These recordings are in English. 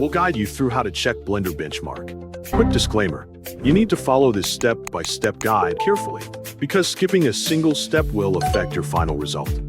we'll guide you through how to check Blender benchmark. Quick disclaimer, you need to follow this step-by-step guide carefully, because skipping a single step will affect your final result.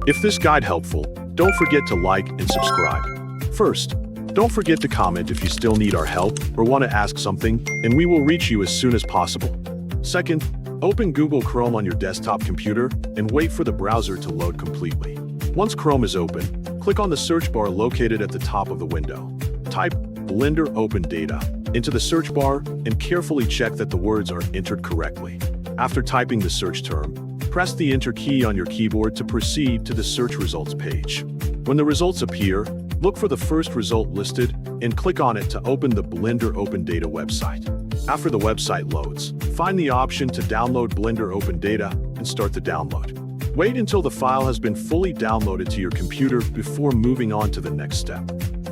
If this guide helpful, don't forget to like and subscribe. First, don't forget to comment if you still need our help or want to ask something, and we will reach you as soon as possible. Second, open Google Chrome on your desktop computer and wait for the browser to load completely. Once Chrome is open, click on the search bar located at the top of the window. Type Blender Open Data into the search bar and carefully check that the words are entered correctly. After typing the search term, press the Enter key on your keyboard to proceed to the search results page. When the results appear, look for the first result listed and click on it to open the Blender Open Data website. After the website loads, find the option to download Blender Open Data and start the download. Wait until the file has been fully downloaded to your computer before moving on to the next step.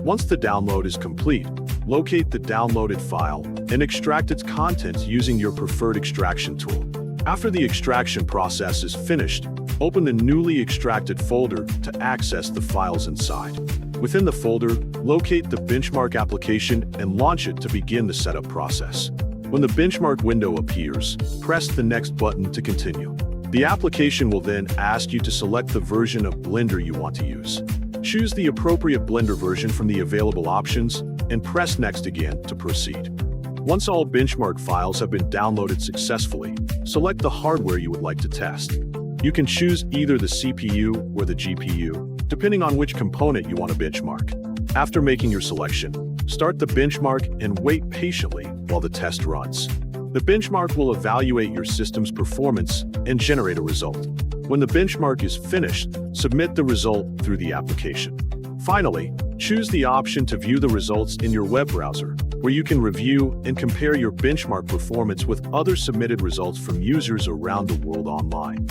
Once the download is complete, locate the downloaded file and extract its contents using your preferred extraction tool. After the extraction process is finished, open the newly extracted folder to access the files inside. Within the folder, locate the benchmark application and launch it to begin the setup process. When the benchmark window appears, press the Next button to continue. The application will then ask you to select the version of Blender you want to use. Choose the appropriate Blender version from the available options and press Next again to proceed. Once all benchmark files have been downloaded successfully, select the hardware you would like to test. You can choose either the CPU or the GPU, depending on which component you want to benchmark. After making your selection, start the benchmark and wait patiently while the test runs. The benchmark will evaluate your system's performance and generate a result. When the benchmark is finished, submit the result through the application. Finally, choose the option to view the results in your web browser, where you can review and compare your benchmark performance with other submitted results from users around the world online.